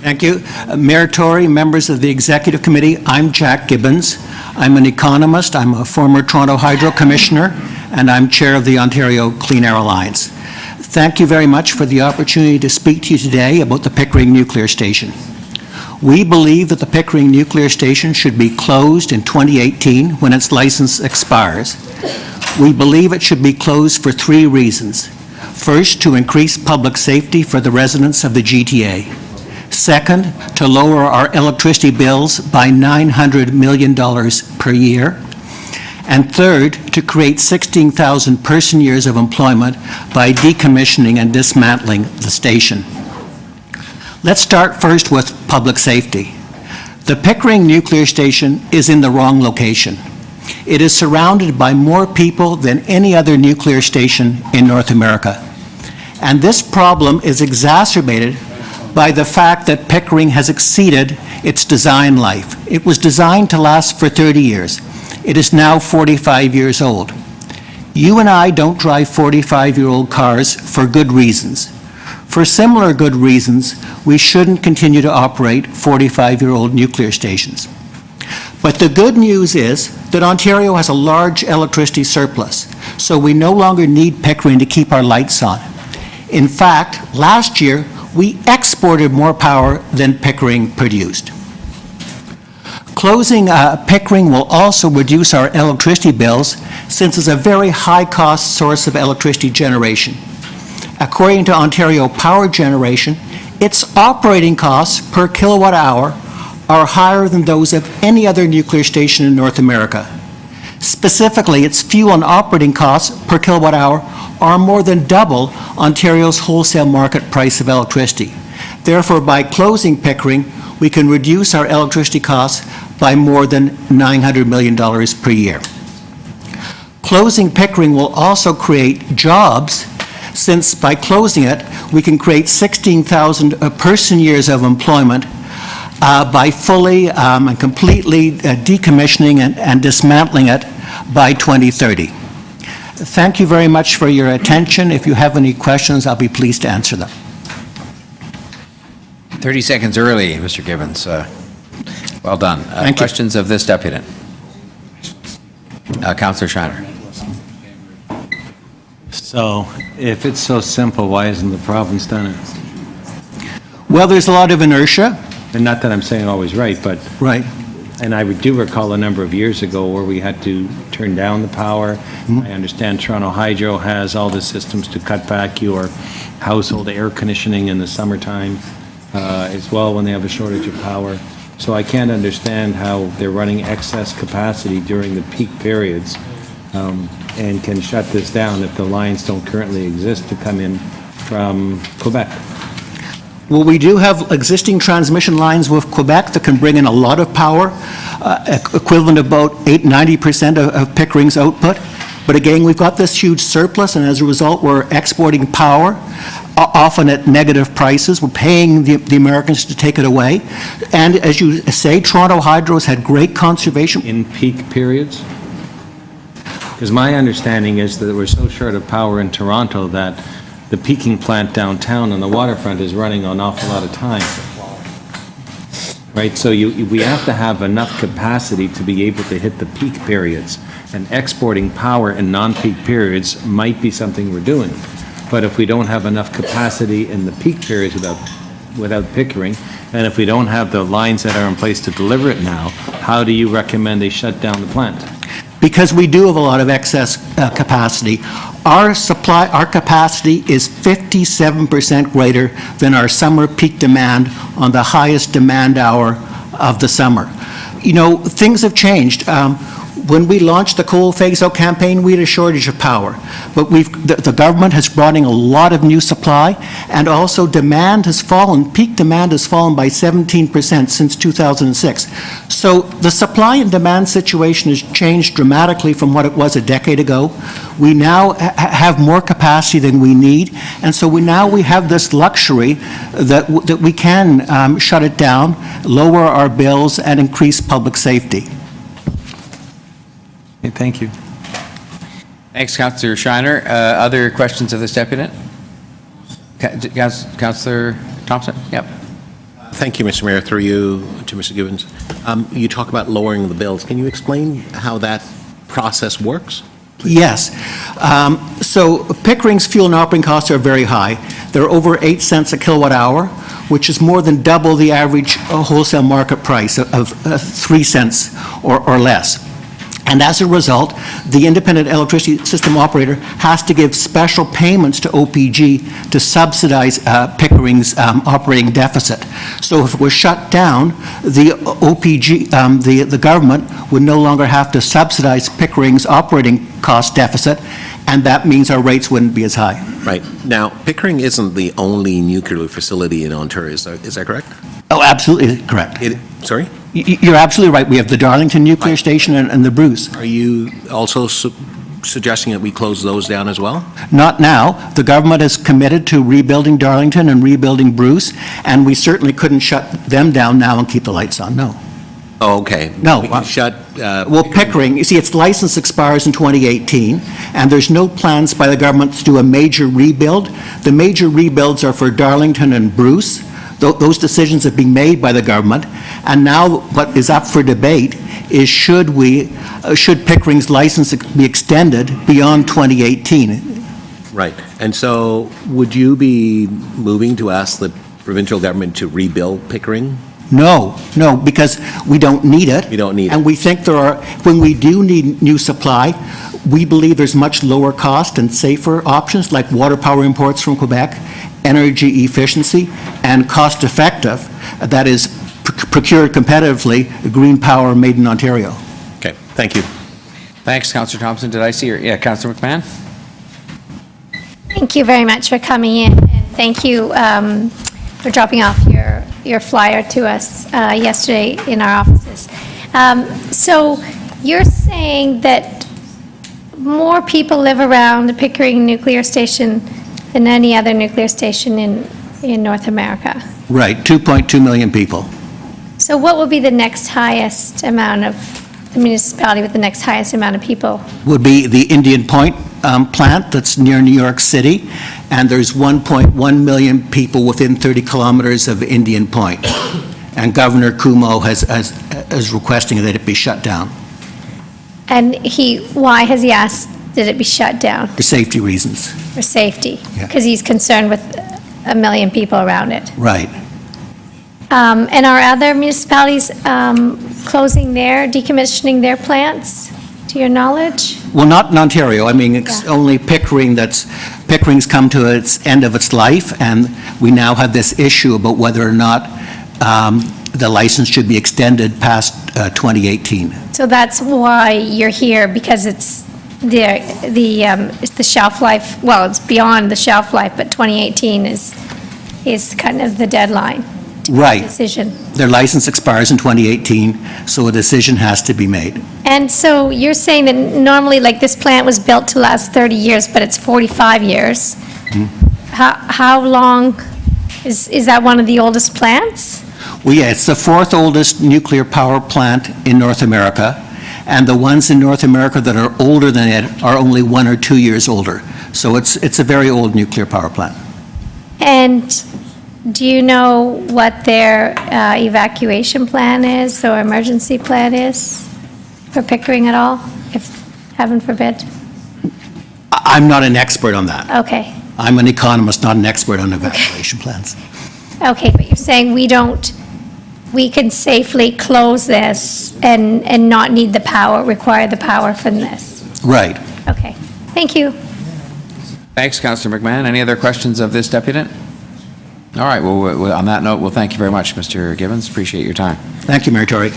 Thank you. Mayor Tory, members of the Executive Committee, I'm Jack Gibbons. I'm an economist, I'm a former Toronto Hydro Commissioner, and I'm chair of the Ontario Clean Air Alliance. Thank you very much for the opportunity to speak to you today about the Pickering Nuclear Station. We believe that the Pickering Nuclear Station should be closed in 2018 when its license expires. We believe it should be closed for 3 reasons. First, to increase public safety for the residents of the GTA. Second, to lower our electricity bills by $900 million per year. And third, to create 16,000 person-years of employment by decommissioning and dismantling the station. Let's start first with public safety. The Pickering Nuclear Station is in the wrong location. It is surrounded by more people than any other nuclear station in North America. And this problem is exacerbated by the fact that Pickering has exceeded its design life. It was designed to last for 30 years. It is now 45 years old. You and I don't drive 45-year-old cars for good reasons. For similar good reasons, we shouldn't continue to operate 45-year-old nuclear stations. But the good news is that Ontario has a large electricity surplus, so we no longer need Pickering to keep our lights on. In fact, last year, we exported more power than Pickering produced. Closing Pickering will also reduce our electricity bills since it's a very high-cost source of electricity generation. According to Ontario Power Generation, its operating costs per kilowatt hour are higher than those of any other nuclear station in North America. Specifically, its fuel and operating costs per kilowatt hour are more than double Ontario's wholesale market price of electricity. Therefore, by closing Pickering, we can reduce our electricity costs by more than $900 million per year. Closing Pickering will also create jobs, since by closing it, we can create 16,000 person-years of employment by fully and completely decommissioning and dismantling it by 2030. Thank you very much for your attention. If you have any questions, I'll be pleased to answer them. 30 seconds early, Mr. Gibbons. Well done. Questions of this deputant? Councillor Shiner. So, if it's so simple, why isn't the province done it? Well, there's a lot of inertia. And not that I'm saying always right, but... Right. And I do recall a number of years ago where we had to turn down the power. I understand Toronto Hydro has all the systems to cut back your household air conditioning in the summertime as well when they have a shortage of power. So I can't understand how they're running excess capacity during the peak periods and can shut this down if the lines don't currently exist to come in from Quebec. Well, we do have existing transmission lines with Quebec that can bring in a lot of power, equivalent to about 90% of Pickering's output. But again, we've got this huge surplus, and as a result, we're exporting power, often at negative prices. We're paying the Americans to take it away. And as you say, Toronto Hydro's had great conservation. In peak periods? Because my understanding is that we're so short of power in Toronto that the peaking plant downtown on the waterfront is running an awful lot of time. Right, so we have to have enough capacity to be able to hit the peak periods. And exporting power in non-peak periods might be something we're doing. But if we don't have enough capacity in the peak periods without Pickering, and if we don't have the lines that are in place to deliver it now, how do you recommend they shut down the plant? Because we do have a lot of excess capacity. Our capacity is 57% greater than our summer peak demand on the highest demand hour of the summer. You know, things have changed. When we launched the coal phase-out campaign, we had a shortage of power. But the government has brought in a lot of new supply, and also demand has fallen. Peak demand has fallen by 17% since 2006. So the supply and demand situation has changed dramatically from what it was a decade ago. We now have more capacity than we need, and so we have this luxury that we can shut it down, lower our bills, and increase public safety. Thank you. Thanks, Councillor Shiner. Other questions of this deputant? Councillor Thompson? Yep. Thank you, Mr. Mayor. Through you to Mr. Gibbons. You talk about lowering the bills. Can you explain how that process works? Yes. So Pickering's fuel and operating costs are very high. They're over 8 cents a kilowatt hour, which is more than double the average wholesale market price of 3 cents or less. And as a result, the independent electricity system operator has to give special payments to OPG to subsidize Pickering's operating deficit. So if it was shut down, the OPG, the government would no longer have to subsidize Pickering's operating cost deficit, and that means our rates wouldn't be as high. Right. Now, Pickering isn't the only nuclear facility in Ontario. Is that correct? Oh, absolutely correct. Sorry? You're absolutely right. We have the Darlington Nuclear Station and the Bruce. Are you also suggesting that we close those down as well? Not now. The government is committed to rebuilding Darlington and rebuilding Bruce, and we certainly couldn't shut them down now and keep the lights on, no. Oh, okay. No. We can shut... Well, Pickering, you see, its license expires in 2018, and there's no plans by the government to do a major rebuild. The major rebuilds are for Darlington and Bruce. Those decisions have been made by the government, and now what is up for debate is should Pickering's license be extended beyond 2018? Right. And so would you be moving to ask the provincial government to rebuild Pickering? No, because we don't need it. We don't need it. And we think when we do need new supply, we believe there's much lower cost and safer options like water power imports from Quebec, energy efficiency, and cost-effective, that is procured competitively, green power made in Ontario. Okay, thank you. Thanks, Councillor Thompson. Did I see your, yeah, Councillor McMahon? Thank you very much for coming in, and thank you for dropping off your flyer to us yesterday in our offices. So you're saying that more people live around the Pickering nuclear station than any other nuclear station in North America? Right, 2.2 million people. So what will be the next highest amount of, the municipality with the next highest amount of people? Would be the Indian Point plant that's near New York City, and there's 1.1 million people within 30 kilometers of Indian Point. And Governor Cuomo is requesting that it be shut down. And why has he asked that it be shut down? For safety reasons. For safety? Yeah. Because he's concerned with 1 million people around it. Right. And are other municipalities decommissioning their plants, to your knowledge? Well, not in Ontario. I mean, it's Yeah. only Pickering's come to its end of its life, and we now have this issue about whether or not the license should be extended past 2018. So that's why you're here, because it's the shelf life, well, it's beyond the shelf life, but 2018 is kind of the deadline. Right. Decision. Their license expires in 2018, so a decision has to be made. And so you're saying that normally, like, this plant was built to last 30 years, but it's 45 years. How long, is that one of the oldest plants? Well, yeah, it's the fourth oldest nuclear power plant in North America, and the ones in North America that are older than it are only 1 or 2 years older. So it's a very old nuclear power plant. And do you know what their evacuation plan is or emergency plan is for Pickering at all, if, heaven forbid? I'm not an expert on that. Okay. I'm an economist, not an expert on evacuation plans. Okay, but you're saying we can safely close this and not need the power, require the power from this? Right. Okay, thank you. Thanks, Councillor McMahon. Any other questions of this deputant? All right, well, on that note, we'll thank you very much, Mr. Gibbons. Appreciate your time. Thank you, Mayor Tory.